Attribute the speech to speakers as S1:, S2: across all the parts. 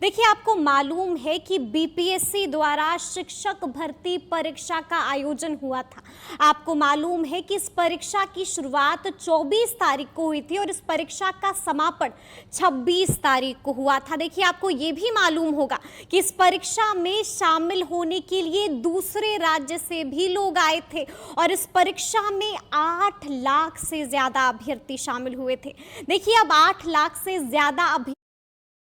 S1: देखिए, आपको मालूम है कि बीपीएससी द्वारा शिक्षक भर्ती परीक्षा का आयोजन हुआ था। आपको मालूम है कि इस परीक्षा की शुरुआत 24 तारीख को हुई थी और इस परीक्षा का समापन 26 तारीख को हुआ था। देखिए, आपको ये भी मालूम होगा कि इस परीक्षा में शामिल होने के लिए दूसरे राज्य से भी लोग आए थे और इस परीक्षा में 8 लाख से ज्यादा अभ्यर्थी शामिल हुए थे। देखिए, अब 8 लाख से ज्यादा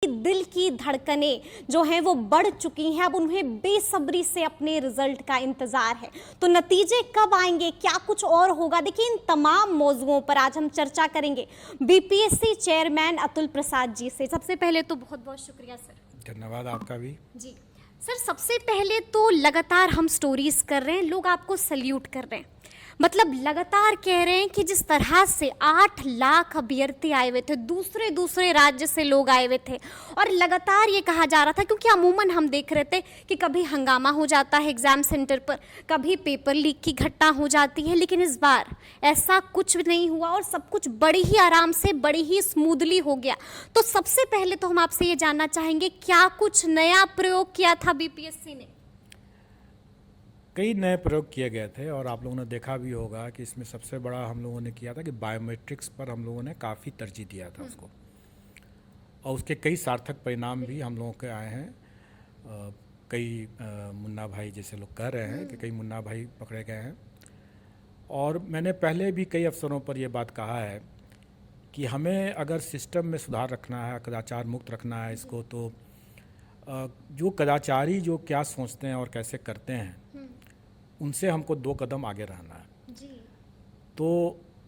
S1: दिल की धड़कनें जो हैं वो बढ़ चुकी हैं। अब उन्हें बेसब्री से अपने रिजल्ट का इंतजार है। तो नतीजे कब आएंगे, क्या कुछ और होगा, देखिए इन तमाम मौजुओं पर आज हम चर्चा करेंगे बीपीएससी चेयरमैन अतुल प्रसाद जी से। सबसे पहले तो बहुत बहुत शुक्रिया सर।
S2: धन्यवाद आपका भी।
S1: जी सर, सबसे पहले तो लगातार हम स्टोरीज कर रहे हैं, लोग आपको सल्यूट कर रहे हैं, मतलब लगातार कह रहे हैं कि जिस तरह से 8 लाख अभ्यर्थी आए हुए थे, दूसरे राज्य से लोग आए हुए थे और लगातार ये कहा जा रहा था, क्योंकि अमूमन हम देख रहे थे कि कभी हंगामा हो जाता है एग्जाम सेंटर पर, कभी पेपर लीक की घटना हो जाती है, लेकिन इस बार ऐसा कुछ नहीं हुआ और सब कुछ बड़ी ही आराम से, बड़ी ही स्मूथली हो गया। तो सबसे पहले तो हम आपसे ये जानना चाहेंगे, क्या कुछ नया प्रयोग किया था बीपीएससी ने?
S2: कई नए प्रयोग किए गए थे और आप लोगों ने देखा भी होगा कि इसमें सबसे बड़ा हम लोगों ने किया था कि बायोमेट्रिक्स पर हम लोगों ने काफ़ी तरजीह दिया था उसको, और उसके कई सार्थक परिणाम भी हम लोगों के आए हैं। कई मुन्ना भाई जैसे लोग कह रहे हैं कि कई मुन्ना भाई पकड़े गए हैं, और मैंने पहले भी कई अवसरों पर यह बात कहा है कि हमें अगर सिस्टम में सुधार रखना है, कदाचार मुक्त रखना है इसको, तो जो कदाचारी जो क्या सोचते हैं और कैसे करते हैं उनसे हमको 2 कदम आगे रहना है जी। तो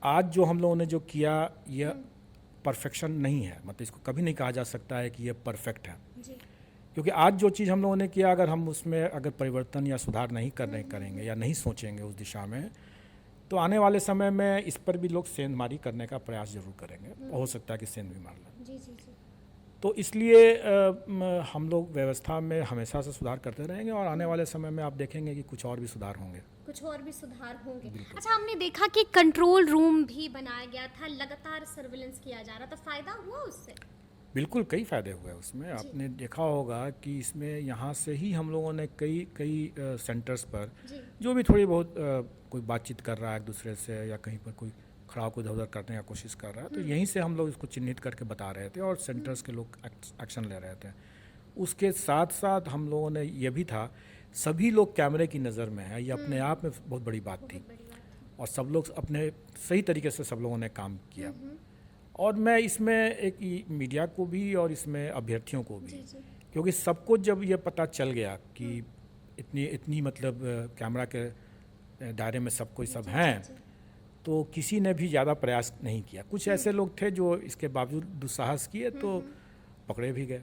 S2: आज जो हम लोगों ने जो किया यह परफेक्शन नहीं है, मतलब इसको कभी नहीं कहा जा सकता है कि यह परफेक्ट है जी। क्योंकि आज जो चीज़ हम लोगों ने किया, अगर हम उसमें अगर परिवर्तन या सुधार नहीं करेंगे या नहीं सोचेंगे उस दिशा में, तो आने वाले समय में इस पर भी लोग सेंधमारी करने का प्रयास जरूर करेंगे, हो सकता है कि सेंध भी मार लें जी जी जी। तो इसलिए हम लोग व्यवस्था में हमेशा से सुधार करते रहेंगे और आने वाले समय में आप देखेंगे कि कुछ और भी सुधार होंगे।
S1: अच्छा, हमने देखा कि कंट्रोल रूम भी बनाया गया था, लगातार सर्विलेंस किया जा रहा था, फायदा हुआ उससे?
S2: बिल्कुल, कई फायदे हुए उसमें। आपने देखा होगा कि इसमें यहाँ से ही हम लोगों ने कई सेंटर्स पर जो भी थोड़ी बहुत कोई बातचीत कर रहा है एक दूसरे से या कहीं पर कोई खड़ा को इधर उधर करने की कोशिश कर रहा है, तो यहीं से हम लोग इसको चिन्हित करके बता रहे थे और सेंटर्स के लोग एक्शन ले रहे थे। उसके साथ साथ हम लोगों ने ये भी था, सभी लोग कैमरे की नज़र में है, ये अपने आप में बहुत बड़ी बात थी और सब लोग अपने सही तरीके से सब लोगों ने काम किया। और मैं इसमें एक मीडिया को भी और इसमें अभ्यर्थियों को भी, क्योंकि सबको जब ये पता चल गया कि इतनी मतलब कैमरा के दायरे में सब कोई सब हैं, तो किसी ने भी ज़्यादा प्रयास नहीं किया। कुछ ऐसे लोग थे जो इसके बावजूद दुस्साहस किए तो पकड़े भी गए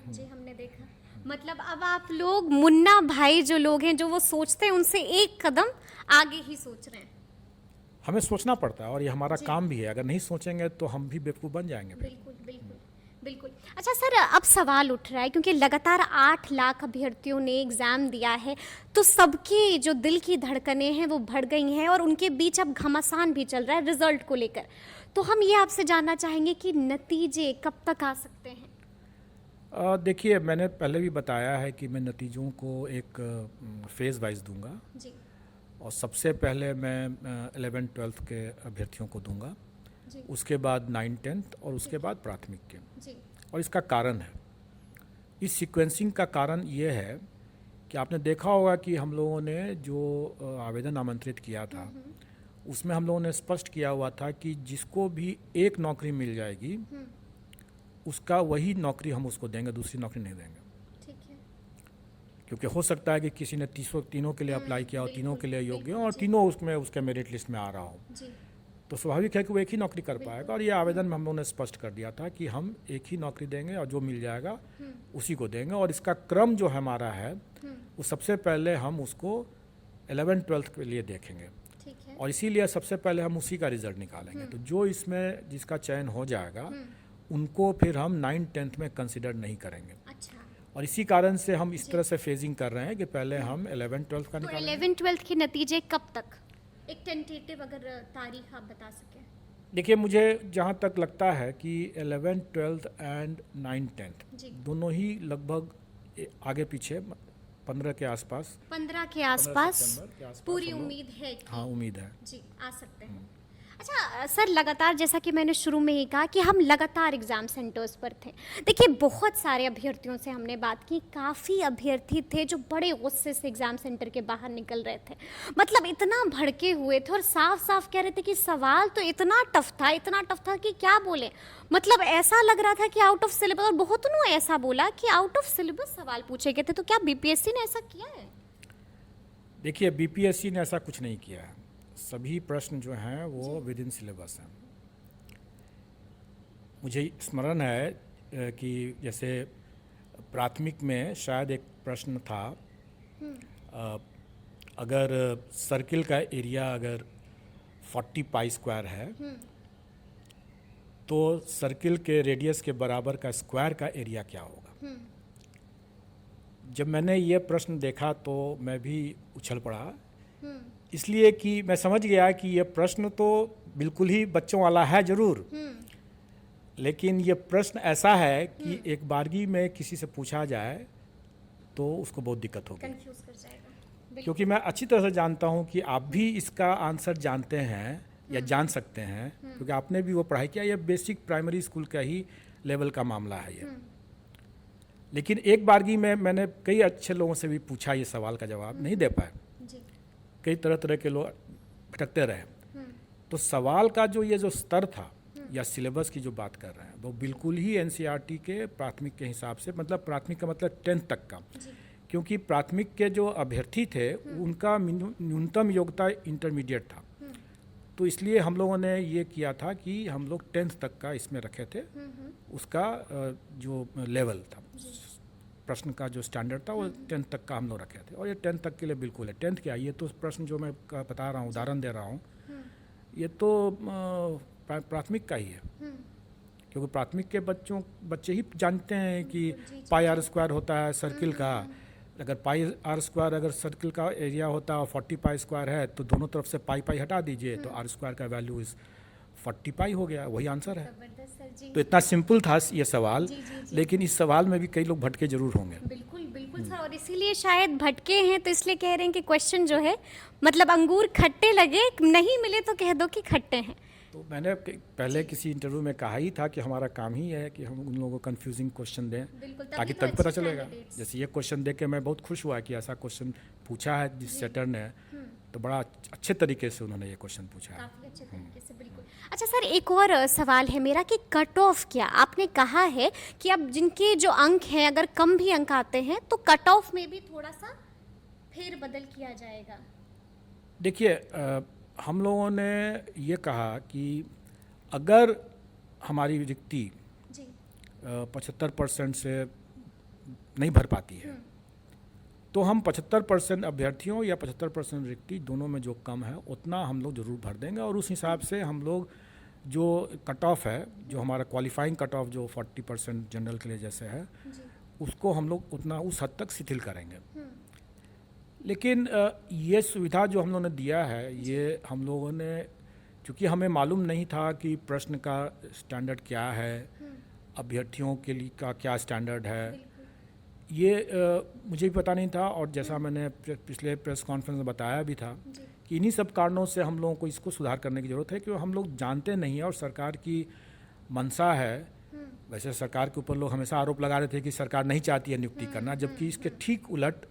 S1: जी, हमने देखा। मतलब अब आप लोग मुन्ना भाई जो लोग हैं, जो वो सोचते हैं, उनसे एक कदम आगे ही सोच रहे हैं।
S2: हमें सोचना पड़ता है और ये हमारा काम भी है, अगर नहीं सोचेंगे तो हम भी बेवकूफ़ बन जाएंगे।
S1: बिल्कुल। अच्छा सर, अब सवाल उठ रहा है, क्योंकि लगातार 8 लाख अभ्यर्थियों ने एग्ज़ाम दिया है, तो सबकी जो दिल की धड़कनें हैं वो बढ़ गई हैं और उनके बीच अब घमासान भी चल रहा है रिजल्ट को लेकर। तो हम ये आपसे जानना चाहेंगे कि नतीजे कब तक आ सकते हैं?
S2: देखिए, मैंने पहले भी बताया है कि मैं नतीजों को एक फेज़ वाइज दूंगा जी। और सबसे पहले मैं 11th-12th के अभ्यर्थियों को दूंगा, उसके बाद 9th-10th और उसके बाद प्राथमिक के जी। और इसका कारण है, इस सीक्वेंसिंग का कारण ये है कि आपने देखा होगा कि हम लोगों ने जो आवेदन आमंत्रित किया था उसमें हम लोगों ने स्पष्ट किया हुआ था कि जिसको भी एक नौकरी मिल जाएगी उसका वही नौकरी हम उसको देंगे, दूसरी नौकरी नहीं देंगे। ठीक है। क्योंकि हो सकता है कि किसी ने तीनों के लिए अप्लाई किया हो, तीनों के लिए योग्य हो और तीनों उसमें उसके मेरिट लिस्ट में आ रहा हो, तो स्वाभाविक है कि वो एक ही नौकरी कर पाएगा। और ये आवेदन में हम लोगों ने स्पष्ट कर दिया था कि हम एक ही नौकरी देंगे और जो मिल जाएगा उसी को देंगे। और इसका क्रम जो हमारा है वो सबसे पहले हम उसको 11th-12th के लिए देखेंगे और इसीलिए सबसे पहले हम उसी का रिजल्ट निकालेंगे। तो जो इसमें जिसका चयन हो जाएगा उनको फिर हम 9th-10th में कंसिडर नहीं करेंगे। अच्छा। और इसी कारण से हम इस तरह से फेजिंग कर रहे हैं कि पहले हम 11th-12th का निकालेंगे।
S1: 11th-12th के नतीजे कब तक, एक टेंटेटिव अगर तारीख आप बता सकें?
S2: देखिए, मुझे जहाँ तक लगता है कि 11th 12th and 9th 10th दोनों ही लगभग आगे पीछे 15 के आसपास
S1: 15 के आसपास
S2: सितंबर के आसपास
S1: पूरी
S2: हम लोग-
S1: उम्मीद है कि
S2: हाँ, उम्मीद है।
S1: जी आ सकते हैं। अच्छा सर, लगातार जैसा कि मैंने शुरू में ही कहा कि हम लगातार एग्ज़ाम सेंटर्स पर थे। देखिए, बहुत सारे अभ्यर्थियों से हमने बात की, काफ़ी अभ्यर्थी थे जो बड़े गुस्से से एग्ज़ाम सेंटर के बाहर निकल रहे थे। मतलब इतना भड़के हुए थे और साफ साफ कह रहे थे कि सवाल तो इतना टफ था कि क्या बोले। मतलब ऐसा लग रहा था कि आउट ऑफ सिलेबस, और बहुतों ने ऐसा बोला कि आउट ऑफ सिलेबस सवाल पूछे गए थे। तो क्या बीपीएससी ने ऐसा किया है?
S2: देखिए, बीपीएससी ने ऐसा कुछ नहीं किया है। सभी प्रश्न जो हैं वो विद इन सिलेबस हैं। मुझे स्मरण है कि जैसे प्राथमिक में शायद एक प्रश्न था, अगर सर्किल का एरिया अगर 40 पाई स्क्वायर है तो सर्किल के रेडियस के बराबर का स्क्वायर का एरिया क्या होगा। जब मैंने ये प्रश्न देखा तो मैं भी उछल पड़ा, इसलिए कि मैं समझ गया कि ये प्रश्न तो बिल्कुल ही बच्चों वाला है ज़रूर, लेकिन ये प्रश्न ऐसा है कि एक बारगी में किसी से पूछा जाए तो उसको बहुत दिक्कत होगी,
S1: कंफ्यूज कर जाएगा।
S2: क्योंकि मैं अच्छी तरह से जानता हूँ कि आप भी इसका आंसर जानते हैं या जान सकते हैं, क्योंकि आपने भी वो पढ़ाई किया। ये बेसिक प्राइमरी स्कूल का ही लेवल का मामला है ये। लेकिन एक बारगी में मैंने कई अच्छे लोगों से भी पूछा, ये सवाल का जवाब नहीं दे पाए। कई तरह तरह के लोग भटकते रहे। तो सवाल का जो ये जो स्तर था या सिलेबस की जो बात कर रहे हैं वो बिल्कुल ही एनसीईआरटी के प्राथमिक के हिसाब से, मतलब प्राथमिक का मतलब 10th तक का, क्योंकि प्राथमिक के जो अभ्यर्थी थे उनका न्यूनतम योग्यता इंटरमीडिएट था। तो इसलिए हम लोगों ने ये किया था कि हम लोग 10th तक का इसमें रखे थे, उसका जो लेवल था, प्रश्न का जो स्टैंडर्ड था वो 10th तक का हम लोग रखे थे। और ये 10th तक के लिए बिल्कुल है। 10th क्या, ये तो प्रश्न जो मैं बता रहा हूँ, उदाहरण दे रहा हूँ, ये तो प्राथमिक का ही है, क्योंकि प्राथमिक के बच्चे ही जानते हैं कि पाई आर स्क्वायर होता है सर्किल का। अगर पाई आर स्क्वायर अगर सर्किल का एरिया होता है और 40 पाई स्क्वायर है तो दोनों तरफ से पाई पाई हटा दीजिए तो आर स्क्वायर का वैल्यू इस 40 पाई हो गया, वही आंसर है। तो इतना सिंपल था ये सवाल, लेकिन इस सवाल में भी कई लोग भटके जरूर होंगे।
S1: बिल्कुल बिल्कुल सर, और इसीलिए शायद भटके हैं, तो इसलिए कह रहे हैं कि क्वेश्चन जो है, मतलब अंगूर खट्टे लगे, नहीं मिले तो कह दो कि खट्टे हैं।
S2: तो मैंने पहले किसी इंटरव्यू में कहा ही था कि हमारा काम ही है कि हम उन लोगों को कंफ्यूजिंग क्वेश्चन दें, ताकि तब पता चलेगा। जैसे ये क्वेश्चन देख के मैं बहुत खुश हुआ कि ऐसा क्वेश्चन पूछा है जिस सेटर ने, तो बड़ा अच्छे तरीके से उन्होंने ये क्वेश्चन पूछा है।
S1: काफी अच्छे तरीके से, बिल्कुल। अच्छा सर, एक और सवाल है मेरा कि कट ऑफ क्या, आपने कहा है कि अब जिनके जो अंक हैं अगर कम भी अंक आते हैं तो कट ऑफ में भी थोड़ा सा फेर बदल किया जाएगा।
S2: देखिए, हम लोगों ने ये कहा कि अगर हमारी रिक्ति 75% से नहीं भर पाती है तो हम 75% अभ्यर्थियों या 75% रिक्ति दोनों में जो कम है उतना हम लोग ज़रूर भर देंगे। और उस हिसाब से हम लोग जो कट ऑफ है, जो हमारा क्वालिफाइंग कट ऑफ जो 40% जनरल के लिए जैसे है, उसको हम लोग उतना उस हद तक शिथिल करेंगे। लेकिन ये सुविधा जो हम लोगों ने दिया है, ये हम लोगों ने, चूँकि हमें मालूम नहीं था कि प्रश्न का स्टैंडर्ड क्या है, अभ्यर्थियों के लिए का क्या स्टैंडर्ड है, ये मुझे भी पता नहीं था। और जैसा मैंने पिछले प्रेस कॉन्फ्रेंस में बताया भी था कि इन्हीं सब कारणों से हम लोगों को इसको सुधार करने की ज़रूरत है, क्योंकि हम लोग जानते नहीं हैं और सरकार की मंशा है। वैसे सरकार के ऊपर लोग हमेशा आरोप लगा रहे थे कि सरकार नहीं चाहती है नियुक्ति करना, जबकि इसके ठीक उलट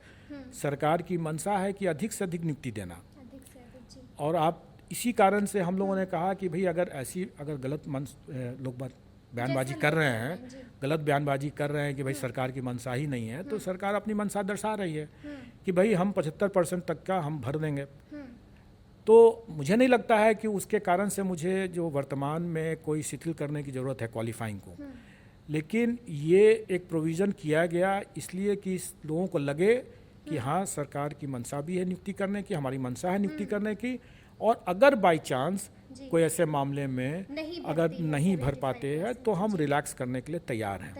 S2: सरकार की मंशा है कि अधिक से अधिक नियुक्ति देना। और आप इसी कारण से हम लोगों ने कहा कि भाई अगर गलत लोग बयानबाजी कर रहे हैं, गलत बयानबाजी कर रहे हैं कि भाई सरकार की मंशा ही नहीं है, तो सरकार अपनी मंशा दर्शा रही है कि भाई हम 75% तक का हम भर देंगे। तो मुझे नहीं लगता है कि उसके कारण से मुझे जो वर्तमान में कोई शिथिल करने की ज़रूरत है क्वालिफाइंग को। लेकिन ये एक प्रोविज़न किया गया इसलिए कि लोगों को लगे कि हाँ, सरकार की मंशा भी है नियुक्ति करने की, हमारी मंशा है नियुक्ति करने की, और अगर बाई चांस कोई ऐसे मामले में अगर नहीं भर पाते हैं तो हम रिलैक्स करने के लिए तैयार हैं।